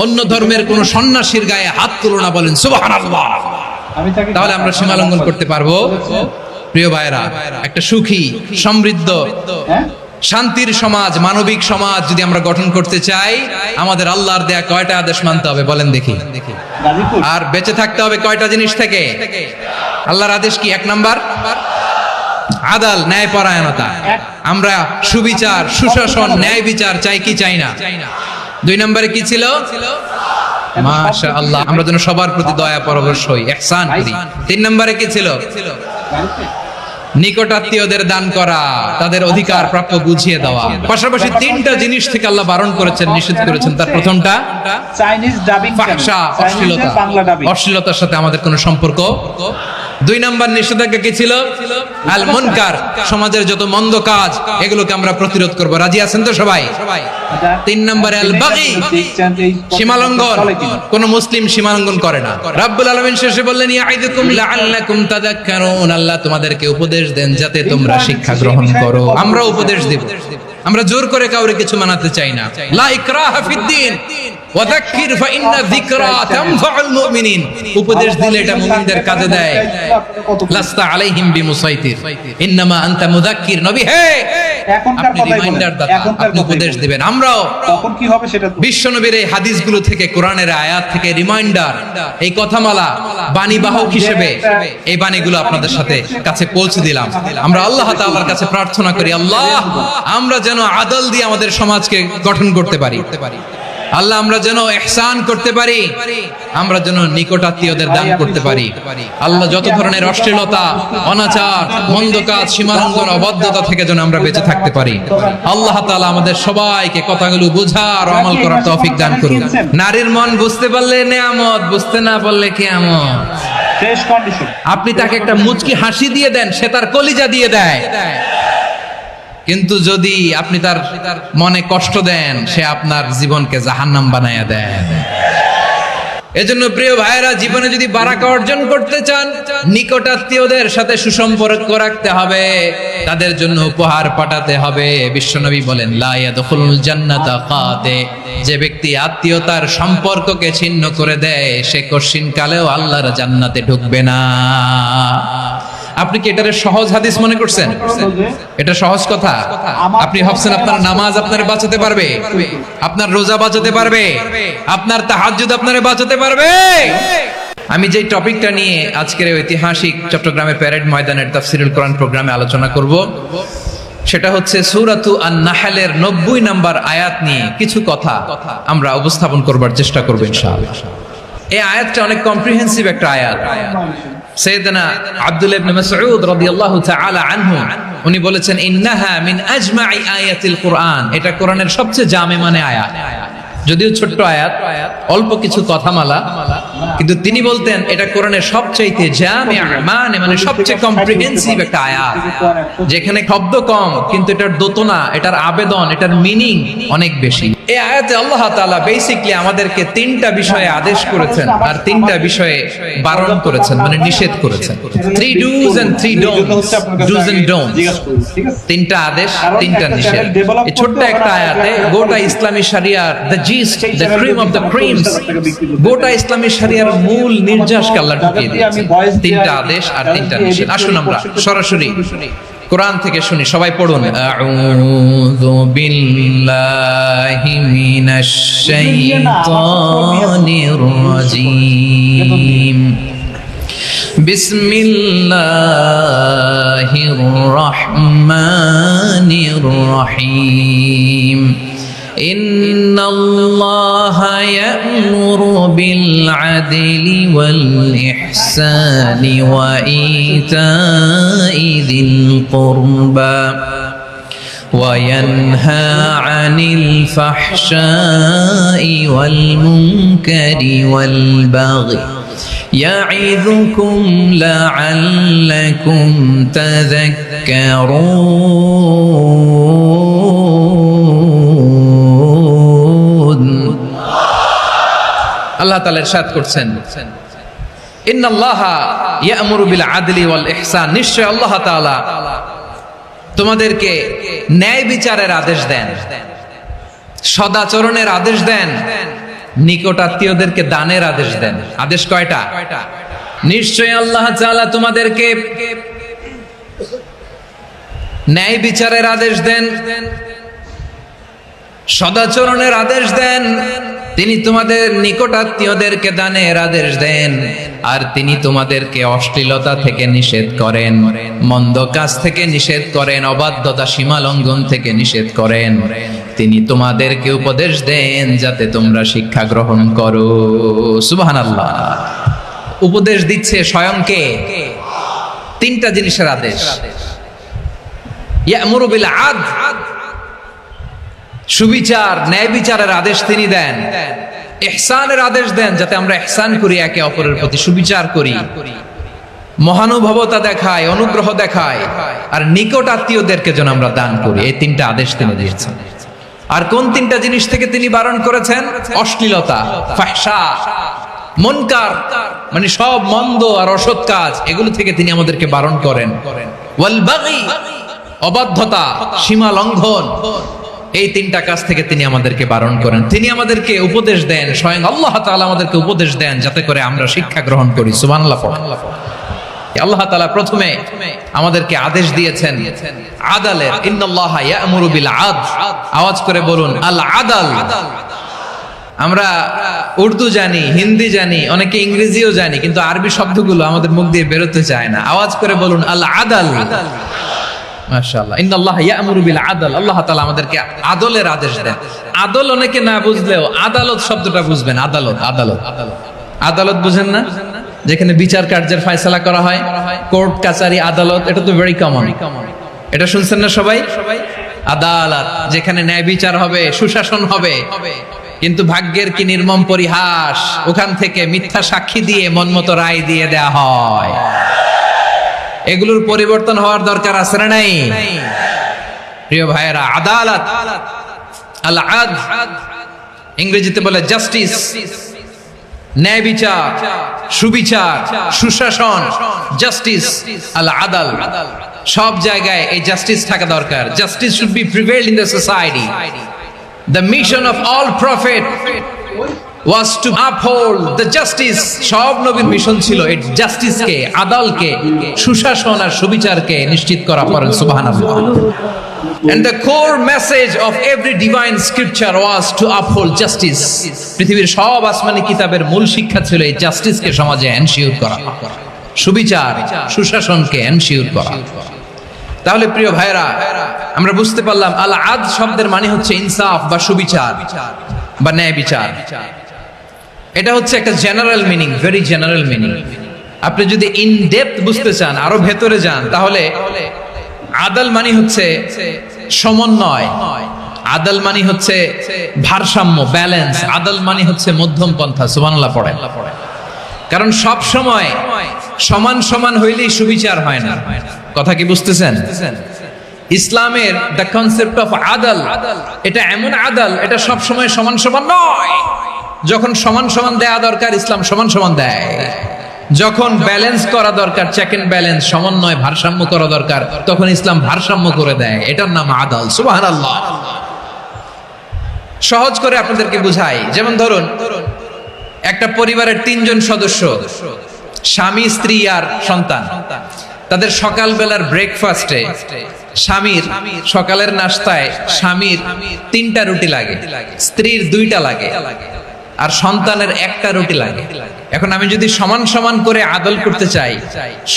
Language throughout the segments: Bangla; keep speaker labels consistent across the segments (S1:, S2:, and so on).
S1: অন্য ধর্মের কোন সন্ন্যাসীর গায়ে হাত তুলো না, বলেন সুবহানাল্লাহ। তাহলে আমরা সীমা লঙ্ঘন করতে পারবো? প্রিয় ভাইরা, একটা সুখী, সমৃদ্ধ, শান্তির সমাজ, মানবিক সমাজ যদি আমরা গঠন করতে চাই, আমাদের আল্লাহর দেয়া কয়টা আদেশ মানতে হবে বলেন দেখি? আর বেঁচে থাকতে হবে কয়টা জিনিস থেকে? আল্লাহর আদেশ কি? 1 নাম্বার আদাল, ন্যায়পরায়ণতা। আমরা সুবিচার, সুশাসন, ন্যায় বিচার চাই কি চাই না? 2 নম্বরে কি ছিল? মাশাআল্লাহ, আমরা যেন সবার প্রতি দয়া পরবশ হই, ইহসান করি। 3 নম্বরে কি ছিল? নিকটাত্মীয়দের দান করা, তাদের অধিকার প্রাপ্য বুঝিয়ে দেওয়া। পাশাপাশি 3টা জিনিস থেকে আল্লাহ বারণ করেছেন, নিষেধ করেছেন। তার প্রথমটা
S2: চাইনিজ ডাবিং,
S1: ফাহশা, অশ্লীলতা,
S2: বাংলা ডাবিং,
S1: অশ্লীলতার সাথে আমাদের কোনো সম্পর্ক। 2 নম্বর নিষেধাজ্ঞা কি ছিল? আল মুনকার, সমাজের যত মন্দ কাজ এগুলোকে আমরা প্রতিরোধ করব। রাজি আছেন তো সবাই? 3 নম্বরে আল বাগি, সীমালঙ্ঘন। কোন মুসলিম সীমালঙ্ঘন করে না। রাব্বুল আলামিন শেষে বললেন ইয়াইদুকুম লাআল্লাকুম তাযাক্কারুন, আল্লাহ তোমাদেরকে উপদেশ দেন যাতে তোমরা শিক্ষা গ্রহণ করো। আমরা উপদেশ দেব, আমরা জোর করে কাউরে কিছু মানাতে চাই না। লা ইকরাহা ফিদ্দিন ওয়াযাক্কির ফাইন্না যিকরা তানফাউল মুমিনিন, উপদেশ দিলে এটা মুমিনদের কাজে দেয়। লাস্তা আলাইহিম বিমুসাইতির ইন্নামা আনতা মুযাক্কির, নবী হে
S2: এখনকার কথাই
S1: রিমাইন্ডার দাতা, আপনি উপদেশ দিবেন। আমরাও
S2: তখন কি হবে সেটা
S1: বিশ্বনবীর এই হাদিসগুলো থেকে, কোরআনের আয়াত থেকে রিমাইন্ডার, এই কথামালা বাণীবাহক হিসেবে এই বাণীগুলো আপনাদের সাথে কাছে পৌঁছে দিলাম। আমরা আল্লাহ তাআলার কাছে প্রার্থনা করি, আল্লাহ আমরা যেন আদল দিয়ে আমাদের সমাজকে গঠন করতে পারি। আল্লাহ আমরা যেন ইহসান করতে পারি, আমরা যেন নিকটাত্মীয়দের দান করতে পারি। আল্লাহ যত ধরনের অশ্লীলতা, অনাচার, মন্দ কাজ, সীমালঙ্ঘন, অবাধ্যতা থেকে যেন আমরা বেঁচে থাকতে পারি। আল্লাহ তাআলা আমাদের সবাইকে কথাগুলো বোঝার ও আমল করার তৌফিক দান করুন। নারীর মন বুঝতে পারলে নেয়ামত, বুঝতে না পারলে কিয়ামত।
S2: শেষ কন্ডিশন,
S1: আপনি তাকে একটা মুচকি হাসি দিয়ে দেন, সে তার কলিজা দিয়ে দেয়। কিন্তু যদি আপনি তার মনে কষ্ট দেন, সে আপনার জীবনকে জাহান্নাম বানায়া দেয়। এজন্য প্রিয় ভাইরা, জীবনে যদি বারাকা অর্জন করতে চান, নিকটাত্মীয়দের সাথে সুসম্পর্ক রাখতে হবে, তাদের জন্য উপহার পাঠাতে হবে। বিশ্বনবী বলেন লা ইয়াদখুলুল জান্নাতা কাতে, যে ব্যক্তি আত্মীয়তার সম্পর্ককে ছিন্ন করে দেয়, সে কশিন কালেও আল্লাহর জান্নাতে ঢুকবে না। আপনি কি এটারে সহজ হাদিস মনে করছেন? এটা সহজ কথা? আপনি ভাবছেন আপনার নামাজ আপনারে বাঁচাতে পারবে, আপনার রোজা বাঁচাতে পারবে, আপনার তাহাজ্জুদ আপনারে বাঁচাতে পারবে? আমি যে টপিকটা নিয়ে আজকের ঐতিহাসিক চট্টগ্রামের প্যারেড ময়দানের তাফসিরুল কোরআন প্রোগ্রামে আলোচনা করব, সেটা হচ্ছে সূরাতু আন-নাহলের 90 নম্বর আয়াত নিয়ে কিছু কথা আমরা উপস্থাপন করবার চেষ্টা করব ইনশাআল্লাহ। এই আয়াতটা অনেক কম্প্রিহেন্সিভ একটা আয়াত। সাইয়েদনা আব্দুল্লাহ ইবনে মাসউদ রাদিয়াল্লাহু তাআলা আনহু উনি বলেছেন ইন্নাহা মিন আজমাই আয়াতিল কুরআন, এটা কোরআনের সবচেয়ে জামে মানে আয়াত। যদিও ছোট্ট আয়াত, অল্প কিছু কথামালা, কিন্তু তিনি বলতেন এটা কোরআনের সবচাইতে জামে মানে সবচেয়ে কম্প্রিহেন্সিভ একটা আয়াত, যেখানে শব্দ কম কিন্তু এটার দোতনা, এটার আবেদন, এটার মিনিং অনেক বেশি। এই আয়াতে আল্লাহ তাআলা বেসিক্যালি আমাদেরকে 3টা বিষয়ে আদেশ করেছেন আর 3টা বিষয়ে বারণ করেছেন, মানে নিষেধ করেছেন। 3 do's and 3 don'ts, do's and don'ts, 3টা আদেশ, 3টা নিষেধ। এই ছোট্ট একটা আয়াতে গোটা ইসলামী শরিয়ার the gist, the cream of the creams, গোটা ইসলামী শরিয়ার মূল নির্যাসকে আল্লাহ ঢুকিয়ে দিয়েছেন। 3টা আদেশ আর 3টা নিষেধ। আসুন আমরা সরাসরি কোরআন থেকে শুনি, সবাই পড়ুন। আউযু বিল্লাহি মিনাশ শাইতানির রাজীম, বিসমিল্লাহির রহমানির রহিম। ইন্নাল্লাহা ইয়া'মুরু বিল আদলি ওয়াল ইহসানি ওয়া ইতাই যিল কুরবা ওয়া ইয়ানহা আনিল ফাহশাই ওয়াল মুনকারি ওয়াল বাগি ইয়া'ইযুকুম লা'আল্লাকুম তাযাক্কারুন। আল্লাহ তাআলা ইরশাদ করছেন ইন্নাল্লাহা ইয়া'মুরু বিল আদলি ওয়াল ইহসান, নিশ্চয় আল্লাহ তাআলা তোমাদেরকে ন্যায় বিচারের আদেশ দেন, সদাচরণের আদেশ দেন, নিকট আত্মীয়দেরকে দানের আদেশ দেন। আদেশ কয়টা? নিশ্চয় আল্লাহ তাআলা তোমাদেরকে ন্যায় বিচারের আদেশ দেন, সদাচরণের আদেশ দেন। তিনি তোমাদের নিকট আত্মীয়দেরকে দানের আদেশ দেন, আর তিনি তোমাদেরকে অশ্লীলতা থেকে নিষেধ করেন, মন্দ কাজ থেকে নিষেধ করেন, অবাধ্যতা সীমা লঙ্ঘন থেকে নিষেধ করেন। তিনি তোমাদেরকে উপদেশ দেন যাতে তোমরা শিক্ষা গ্রহণ করো। সুবহানাল্লাহ। উপদেশ দিচ্ছে স্বয়ং কে? তিনটা জিনিসের আদেশ। ইয়ামুরু বিল আদল, সুবিচার ন্যায় বিচারের আদেশ তিনি দেন। ইহসানের আদেশ দেন, যাতে আমরা ইহসান করি, একে অপরের প্রতি সুবিচার করি, মহানুভবতা দেখায়, অনুগ্রহ দেখায়, আর নিকট আত্মীয়দেরকে যেন আমরা দান করি। এই তিনটা আদেশ তিনি দিয়েছেন। আর কোন তিনটা জিনিস থেকে তিনি বারণ করেছেন? অশ্লীলতা, ফাহশা, মুনকার, মানে সব মন্দ আর অসৎ কাজ, এগুলো থেকে তিনি আমাদেরকে বারণ করেন। ওয়াল বাগি, অবাধ্যতা, সীমা লঙ্ঘন, এই তিনটা কাজ থেকে তিনি আমাদেরকে বারণ করেন। তিনি আমাদেরকে উপদেশ দেন, স্বয়ং আল্লাহ তাআলা আমাদেরকে উপদেশ দেন যাতে করে আমরা শিক্ষা গ্রহণ করি। সুবহানাল্লাহ। আল্লাহ তাআলা প্রথমে আমাদেরকে আদেশ দিয়েছেন আদালের। ইন্নাল্লাহা ইয়া'মুরু বিল আদল। আওয়াজ করে বলুন আল আদল। আমরা উর্দু জানি, হিন্দি জানি, অনেকে ইংরেজিও জানি, কিন্তু আরবি শব্দগুলো আমাদের মুখ দিয়ে বেরোতে চায় না। আওয়াজ করে বলুন আল আদল। মাশাআল্লাহ। ইন্নাল্লাহা ইয়া'মুরু বিল আদল। আল্লাহ তাআলা আমাদেরকে আদলের আদেশ দেন। আদল অনেকে না বুঝলেও আদালত শব্দটা বুঝবেন। আদালত, আদালত, আদালত বুঝেন না? যেখানে বিচার কার্যের ফয়সালা করা হয়, কোর্ট কাচারি আদালত, এটা তো ভেরি কমন। এটা শুনছেন না সবাই? আদালত, যেখানে ন্যায় বিচার হবে, সুশাসন হবে। কিন্তু ভাগ্যের কি নির্মম পরিহাস, ওখান থেকে মিথ্যা সাক্ষী দিয়ে মনমতো রায় দিয়ে দেয়া হয়। এগুলোর পরিবর্তন হওয়ার দরকার আছে না নাই? প্রিয় ভাইয়েরা, আদালত, আল আদল, ইংরেজিতে বলে জাস্টিস, ন্যায় বিচার, সুবিচার, সুশাসন, জাস্টিস, আল আদল। সব জায়গায় এই জাস্টিস থাকা দরকার। Justice should be prevailed in the society. The mission of all prophet was to uphold the justice. সব নবীর মিশন ছিল এই জাস্টিসকে, আদালকে, সুশাসন আর সুবিচারকে নিশ্চিত করা। পড়েন সুবহানাল্লাহ। And the core message of every divine scripture was to uphold justice. পৃথিবীর সব আসমানি কিতাবের মূল শিক্ষা ছিল এই জাস্টিসকে সমাজে এনশিওর করা, সুবিচার, সুশাসনকে এনশিওর করা। তাহলে প্রিয় ভাইরা, আমরা বুঝতে পারলাম আল আদল শব্দের মানে হচ্ছে ইনসাফ বা সুবিচার বা ন্যায় বিচার। এটা হচ্ছে একটা general meaning, very general meaning. আপনি যদি ইন ডেপথ বুঝতে চান, আরো ভেতরে যান, তাহলে আদল মানে হচ্ছে সমন্বয়, আদল মানে হচ্ছে ভারসাম্য, ব্যালেন্স। আদল মানে হচ্ছে মধ্যম পন্থা। সুবহানাল্লাহ পড়েন। কারণ সব সময় সমান সমান হইলেই সুবিচার হয় না। কথা কি বুঝতেছেন? ইসলামের দ্য কনসেপ্ট অফ আদল, এটা এমন আদল, এটা সব সময় সমান সমান নয়। যখন সমান সমান দেয়া দরকার, ইসলাম সমান সমান দেয়। যখন ব্যালেন্স করা দরকার, চেক এন্ড ব্যালেন্স, সমন্বয়, ভারসাম্য করা দরকার, তখন ইসলাম ভারসাম্য করে দেয়। এটার নাম আদল। সুবহানাল্লাহ। সহজ করে আপনাদেরকে বুঝাই। যেমন ধরুন, একটা পরিবারের 3 জন সদস্য, স্বামী, স্ত্রী আর সন্তান। তাদের সকালবেলার ব্রেকফাস্টে স্বামীর, সকালের নাস্তায় স্বামীর 3টা রুটি লাগে, স্ত্রীর 2টা লাগে, আর সন্তানের 1টা রুটি লাগে। এখন আমি যদি সমান সমান করে আদল করতে চাই,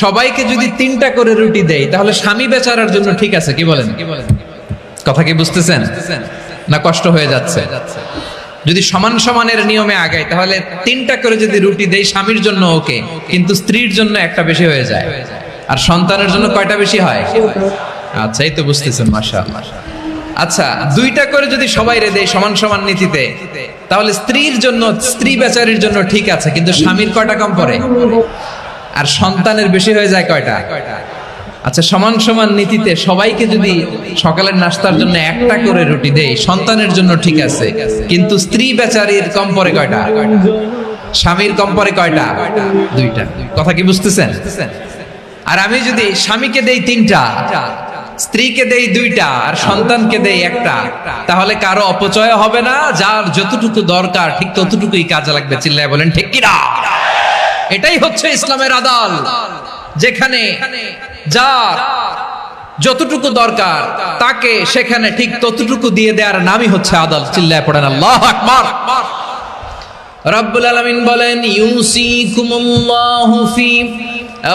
S1: সবাইকে যদি 3টা করে রুটি দেই, তাহলে স্বামী বেচারার জন্য ঠিক আছে। কি বলেন? কথা কি বুঝতেছেন না কষ্ট হয়ে যাচ্ছে? যদি সমান সমানের নিয়মে আগাই, তাহলে 3টা করে যদি রুটি দেই, স্বামীর জন্য ওকে, কিন্তু স্ত্রীর জন্য 1টা বেশি হয়ে যায়। আর সন্তানের জন্য কয়টা বেশি হয়? আচ্ছা, এই তো বুঝতেছেন, মাশাআল্লাহ। আচ্ছা, 2টা করে যদি সবাই রে দেয় সমান সমান নীতিতে, তাহলে স্ত্রীর জন্য, স্ত্রী বেচারির জন্য ঠিক আছে, কিন্তু স্বামীর কয়টা কম পড়ে? আর সন্তানের বেশি হয়ে যায় কয়টা? আচ্ছা, সমান সমান নীতিতে সবাইকে যদি সকালের নাস্তার জন্য 1টা করে রুটি দেই, সন্তানের জন্য ঠিক আছে, কিন্তু স্ত্রী বেচারির কম পড়ে কয়টা? স্বামীর কম পড়ে কয়টা? 2টা। কথা কি বুঝতেছেন? আর আমি যদি স্বামীকে দেই 3টা, স্ত্রীকে দেই দুইটা আর সন্তানকে দেই একটা, তাহলে কারো অপচয় হবে না, যার যতটুকু দরকার ঠিক ততটুকুই কাজে লাগবে। চিল্লায় বলেন ঠিক কিনা? এটাই হচ্ছে ইসলামের আদল, যেখানে যার যতটুকু দরকার তাকে সেখানে ঠিক ততটুকু দিয়ে দেওয়ার নামই হচ্ছে আদল। চিল্লায় পড়েন আল্লাহু আকবার। রব্বুল আলামিন বলেন, ইউসিকুমুল্লাহু ফি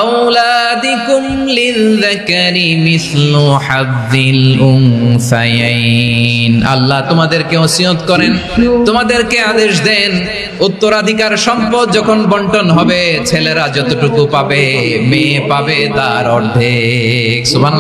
S1: আওলাদিকুম লিযযাকারি মিসলু হাযযিল উনসায়াইন। আল্লাহ তোমাদেরকে ওসিয়ত করেন, তোমাদেরকে আদেশ দেন, উত্তরাধিকার সম্পদ যখন বন্টন হবে ছেলেরা যতটুকু পাবে মেয়ে পাবে তার অর্ধেক। সুবহানাল্লাহ।